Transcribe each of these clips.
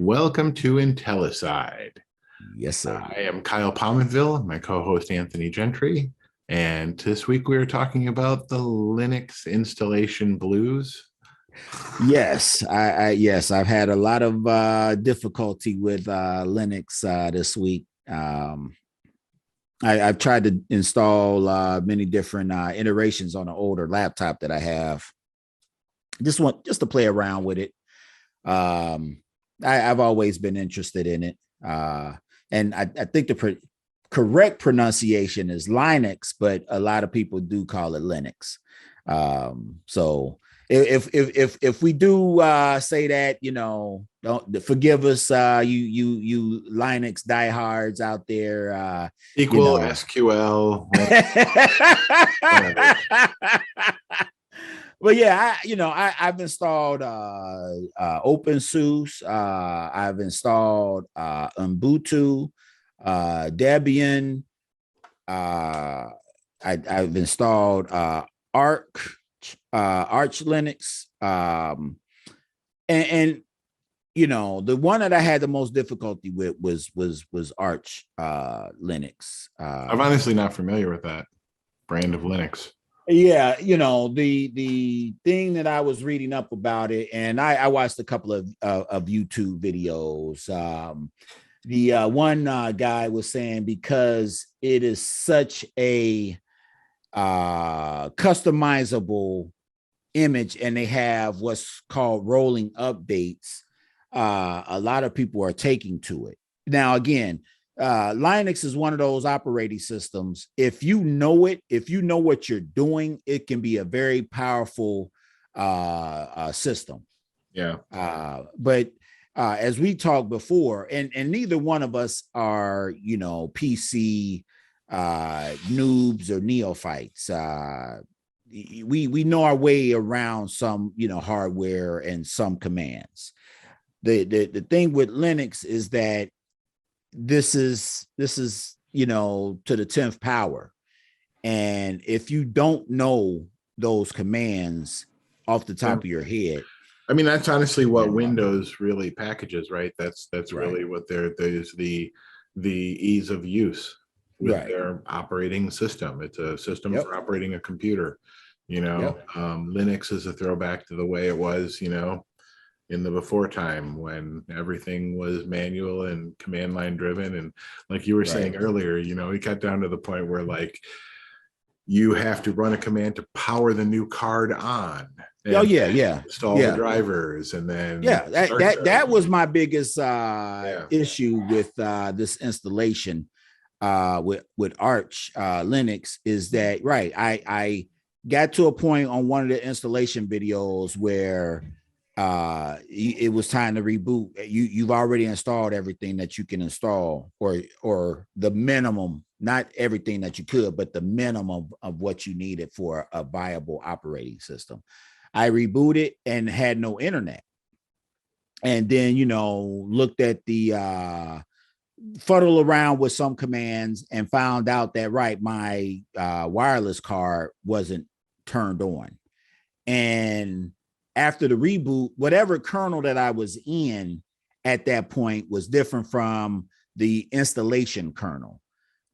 Welcome to Intellicide. Yes, sir. I am Kyle Pominville, my co-host Anthony Gentry, and this week we are talking about the Linux installation blues. Yes, I've had a lot of difficulty with Linux this week. I've tried to install many different iterations on an older laptop that I have. Just to play around with it. I've always been interested in it, and I think the correct pronunciation is Linux, but a lot of people do call it Linux. So if we do say that, don't forgive us, you Linux diehards out there. Equal SQL. But yeah, I've installed OpenSUSE. I've installed Ubuntu, Debian. I've installed Arch Linux, and the one that I had the most difficulty with was Arch Linux. I'm honestly not familiar with that brand of Linux. Yeah, the thing that I was reading up about it, and I watched a couple of YouTube videos. The one guy was saying because it is such a customizable image, and they have what's called rolling updates. A lot of people are taking to it. Now, again, Linux is one of those operating systems. If you know it, if you know what you're doing, it can be a very powerful system. Yeah. But as we talked before, and neither one of us are, PC noobs or neophytes. We know our way around some, hardware and some commands. The thing with Linux is that this is to the 10th power, and if you don't know those commands off the top of your head, I mean, that's honestly what Windows really packages, right? That's really what there's the ease of use with their operating system. It's a system for operating a computer. Linux is a throwback to the way it was, in the before time when everything was manual and command line driven. And like you were saying earlier, it got down to the point where like you have to run a command to power the new card on. Install the drivers, and then that was my biggest issue with this installation with Arch Linux is that I got to a point on one of the installation videos where it was time to reboot. You've already installed everything that you can install, or the minimum, not everything that you could, but the minimum of what you needed for a viable operating system. I rebooted and had no internet, and then looked at the fuddle around with some commands and found out that my wireless card wasn't turned on. And after the reboot, whatever kernel that I was in at that point was different from the installation kernel,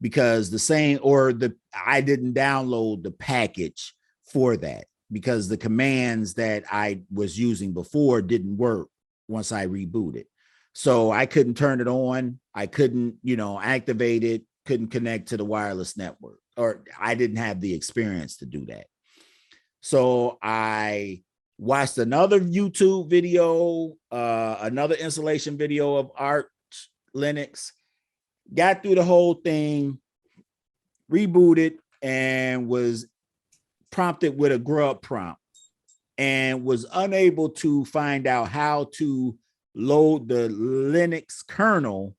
because I didn't download the package for that, because the commands that I was using before didn't work once I rebooted. So I couldn't turn it on. I couldn't, activate it, couldn't connect to the wireless network, or I didn't have the experience to do that. So I watched another YouTube video, another installation video of Arch Linux, got through the whole thing, rebooted, and was prompted with a grub prompt, and was unable to find out how to load the Linux kernel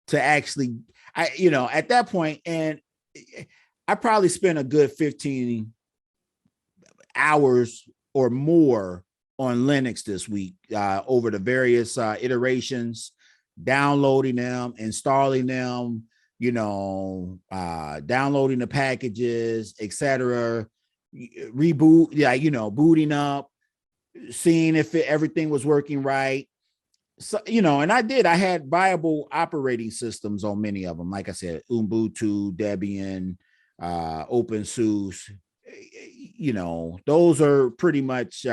to actually, at that point, and I probably spent a good 15 hours or more on Linux this week, over the various iterations, downloading them, installing them, downloading the packages, etc. Reboot, booting up, seeing if everything was working right, So, and I had viable operating systems on many of them. Like I said, Ubuntu, Debian, OpenSUSE, those are pretty much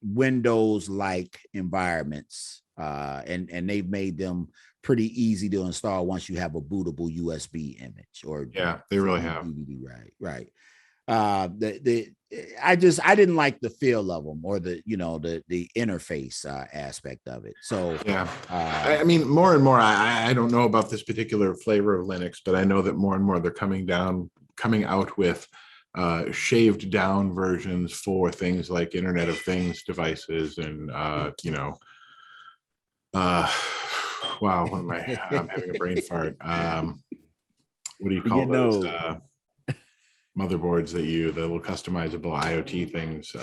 Windows like environments. And they've made them pretty easy to install once you have a bootable USB image or they really have DVD, right. I didn't like the feel of them or the interface aspect of it. So I mean, more and more, I don't know about this particular flavor of Linux, but I know that more and more they're coming out with shaved down versions for things like Internet of Things devices and wow, what am I'm having a brain fart. What do you call those? Motherboards that the little customizable IoT things.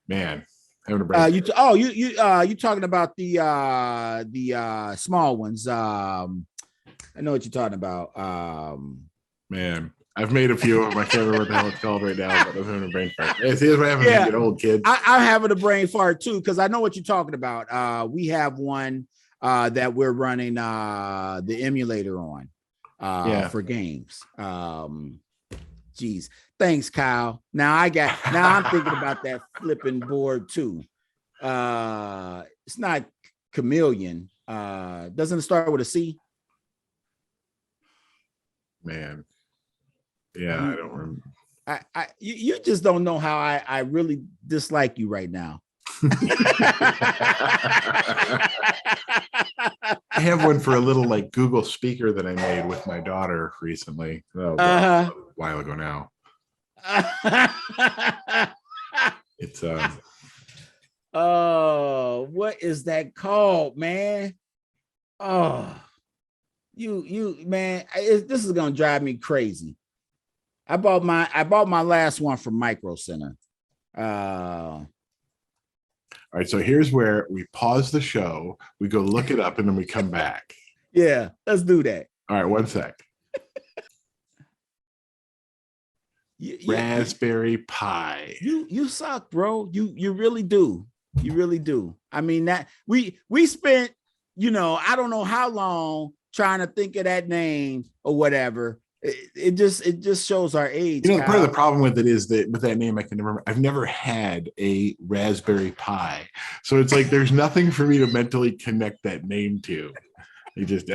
Man, having a brain. You talking about the small ones? I know what you're talking about. Man, I've made a few of them. I can't remember what the hell it's called right now, but I'm having a brain fart. See, that's what happens when you get old, kids. I'm having a brain fart too because I know what you're talking about. We have one that we're running the emulator on for games. Geez, thanks, Kyle. Now I'm thinking about that flipping board too. It's not Chameleon. Doesn't it start with a C? Man, yeah, I don't remember. You just don't know how I really dislike you right now. I have one for a little like Google speaker that I made with my daughter recently. A while ago now. It's what is that called, man? Oh, you man, this is gonna drive me crazy. I bought my last one from Micro Center. All right, so here's where we pause the show, we go look it up, and then we come back. Yeah, let's do that. All right, one sec. Raspberry Pi. You suck, bro. You really do. You really do. I mean, that we spent, I don't know how long trying to think of that name or whatever. It just shows our age. Part of the problem with it is that with that name, I've never had a Raspberry Pi. So it's like there's nothing for me to mentally connect that name to. You just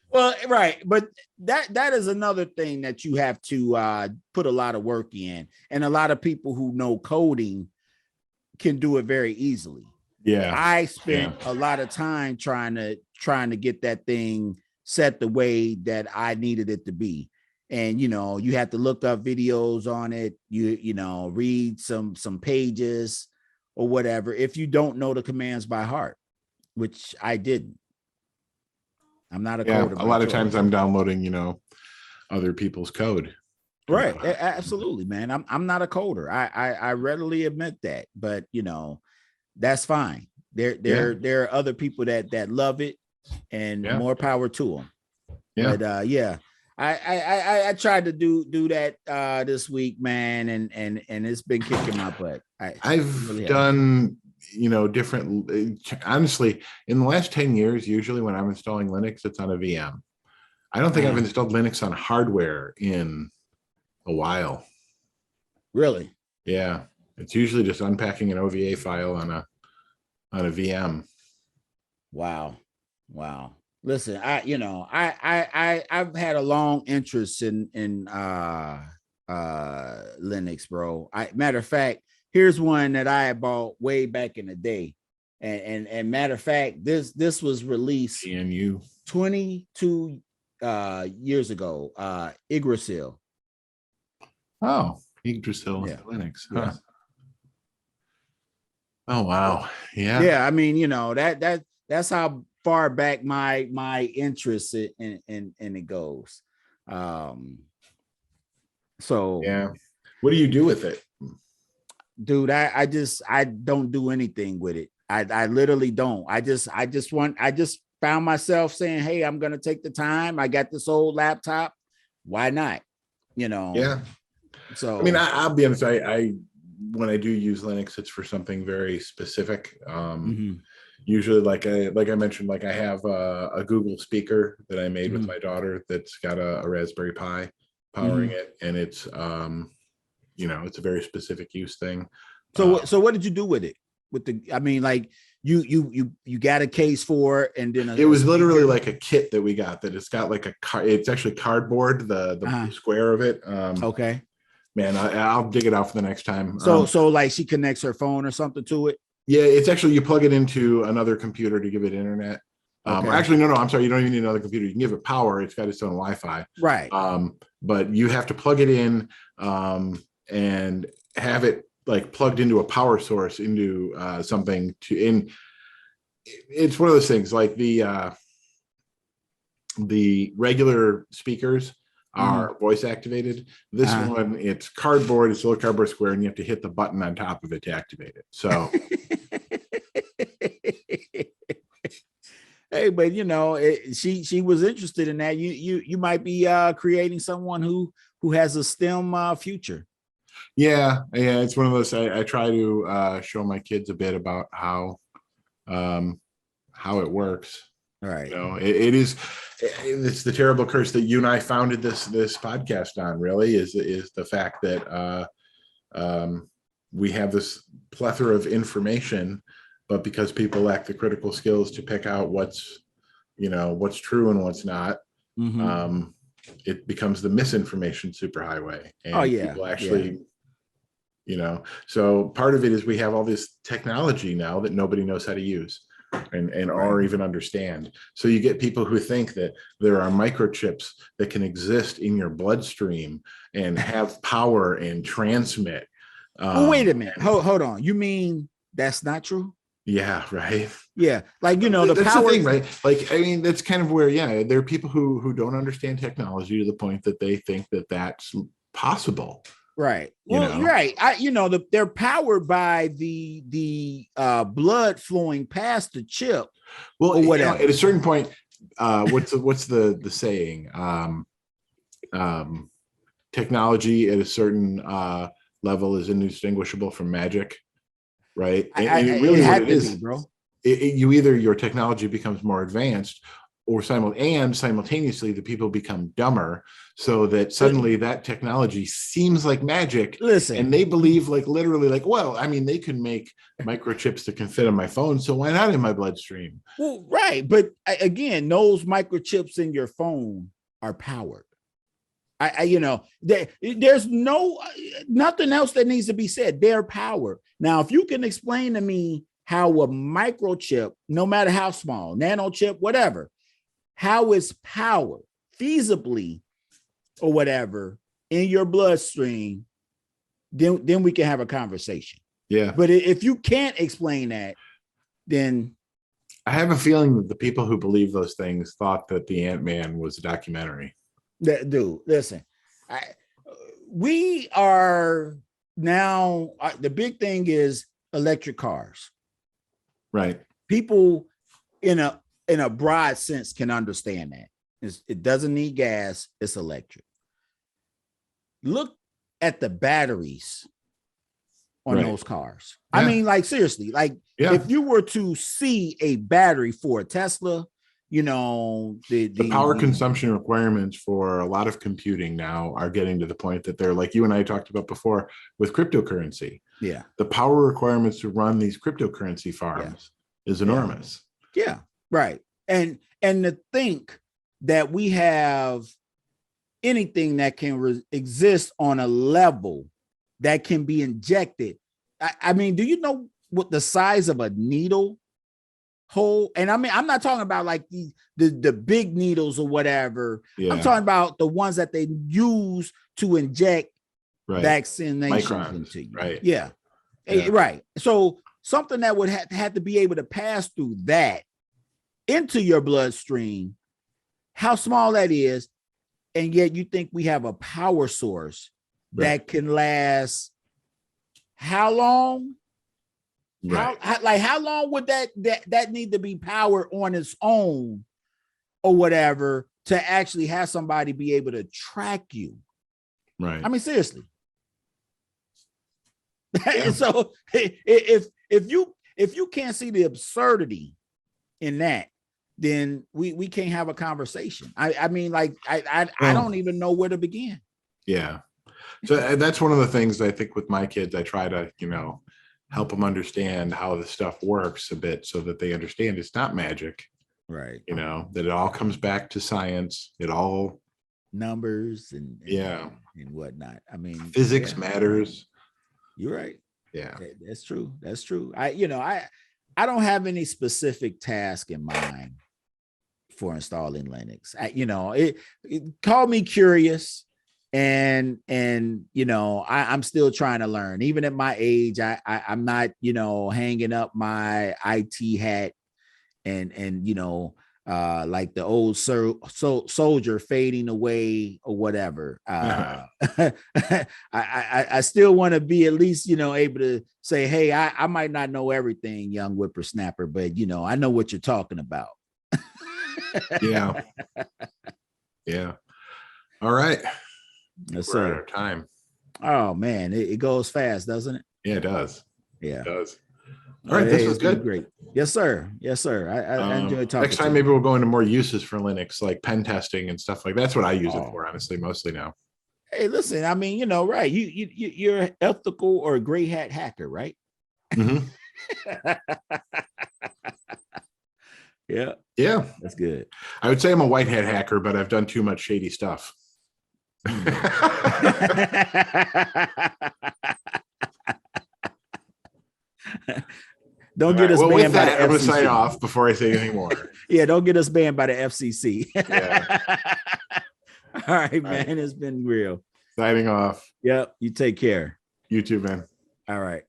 Well, right. But that is another thing that you have to put a lot of work in. And a lot of people who know coding can do it very easily. Yeah. I spent a lot of time trying to get that thing set the way that I needed it to be. And, you have to look up videos on it, you read some pages or whatever, if you don't know the commands by heart, which I didn't. I'm not a coder. A lot of times I'm downloading, other people's code. Right. Absolutely, man. I'm not a coder. I readily admit that, but that's fine. There are other people that love it, and more power to them. Yeah. But I tried to do that this week, man, and it's been kicking my butt. I've really done different, honestly, in the last 10 years, usually when I'm installing Linux, it's on a VM. I don't think I've installed Linux on hardware in a while. Really? Yeah. It's usually just unpacking an OVA file on a VM. Wow. Listen, I've had a long interest in Linux, bro. Matter of fact, here's one that I bought way back in the day. And matter of fact, this was released 22 years ago. Yggdrasil. Oh, Yggdrasil Linux. Huh. Yeah. Oh wow. Yeah. Yeah, I mean, that's how far back my interest in it goes. So yeah. What do you do with it? Dude, I don't do anything with it. I literally don't. I just found myself saying, hey, I'm gonna take the time. I got this old laptop. Why not? Yeah. So I mean, I'll be honest, I when I do use Linux, it's for something very specific. Mhm. Usually, like I mentioned, like I have a Google speaker that I made with Mhm. my daughter that's got a Raspberry Pi powering Mhm. it, and it's it's a very specific use thing. So what did you do with it? With the, I mean, like you got a case for it, and then It a was literally speaker? like a kit that we got that it's got like a car. It's actually cardboard, the Uh-huh. square of it. Okay. Man, I'll dig it out for the next time. So like she connects her phone or something to it. Yeah, it's actually you plug it into another computer to give it internet. Okay. Actually, no, I'm sorry. You don't even need another computer. You can give it power. It's got its own Wi-Fi. Right. But you have to plug it in and have it like plugged into a power source into something to in. It's one of those things like the regular speakers Mhm. are voice activated. This Uh-huh. one, it's cardboard. It's a little cardboard square, and you have to hit the button on top of it to activate it. So. Hey, but she was interested in that. You might be creating someone who has a STEM future. Yeah, it's one of those. I try to show my kids a bit about how it works. All right. It's the terrible curse that you and I founded this podcast on. Really, is the fact that we have this plethora of information, but because people lack the critical skills to pick out what's true and what's not, Mm-hmm. it becomes the misinformation superhighway, Oh and yeah, people yeah. actually. So part of it is we have all this technology now that nobody knows how to use and Right. or even understand. So you get people who think that there are microchips that can exist in your bloodstream and have power and transmit. Well, wait a minute. Hold on. You mean that's not true? Yeah, right. Yeah, like the That's the power. thing, right? Like, I mean, that's kind of where, there are people who don't understand technology to the point that they think that that's possible. Right. Well, you're right. They're powered by the blood flowing past the chip Well, or whatever. at a certain point, what's the saying? Technology at a certain level is indistinguishable from magic, right? And it really It what had it to be, is. bro. You either your technology becomes more advanced, or simultaneously the people become dumber, so that suddenly that technology seems like magic. Listen, and they believe like literally like, well, I mean, they can make microchips that can fit in my phone, so why not in my bloodstream? well, right, but again, those microchips in your phone are powered. There's nothing else that needs to be said. They're powered. Now, if you can explain to me how a microchip, no matter how small, nanochip, whatever, how it's powered feasibly or whatever in your bloodstream, then we can have a conversation. Yeah. But if you can't explain that, then I have a feeling that the people who believe those things thought that the Ant-Man was a documentary. dude, listen, we are now, the big thing is electric cars. Right. People in a broad sense can understand that. It doesn't need gas, it's electric. Look at the batteries on those cars. Yeah. I mean, like, seriously, like, if you were to see a battery for a Tesla, the power consumption requirements for a lot of computing now are getting to the point that they're like you and I talked about before with cryptocurrency. Yeah. The power requirements to run these cryptocurrency farms is enormous. Yeah. Right. And to think that we have anything that can exist on a level that can be injected. I mean, do you know what the size of a needle hole? And I mean, I'm not talking about like the big needles or whatever. Yeah. I'm talking about the ones that they use to inject vaccinations into you. Right. Yeah. Right. So something that would have to be able to pass through that into your bloodstream, how small that is, and yet you think we have a power source that can last how long? Right. How long would that need to be powered on its own or whatever to actually have somebody be able to track you? Right. I mean, seriously. And so if you can't see the absurdity in that, then we can't have a conversation. I mean, like I don't even know where to begin. Yeah. So that's one of the things I think with my kids, I try to, help them understand how the stuff works a bit so that they understand it's not magic. Right. That it all comes back to science. It all numbers and whatnot. I mean, physics matters. You're right. Yeah. That's true. That's true. I don't have any specific task in mind for installing Linux. It called me curious, and I'm still trying to learn. Even at my age, I'm not hanging up my IT hat and like the old soldier fading away or whatever. I still want to be at least able to say, hey, I might not know everything, young whippersnapper, but I know what you're talking about. Yeah. All right. Yes, We're sir. out of time. Oh man, it goes fast, doesn't it? Yeah, it does. Yeah, it does. All right, this was good. Great. Yes, sir. Yes, sir. I enjoyed talking. Next time, maybe we'll go into more uses for Linux, like pen testing and stuff like that. That's what I use it for, honestly, mostly now. Hey, listen, I mean, right? You're an ethical or a gray hat hacker, right? Mm-hmm. Yeah, that's good. I would say I'm a white hat hacker, but I've done too much shady stuff. Don't get us banned by the FCC. I'm going to sign off before I say anything more. Yeah, don't get us banned by the FCC. All right, man. It's been real. Signing off. Yep. You take care. You too, man. All right.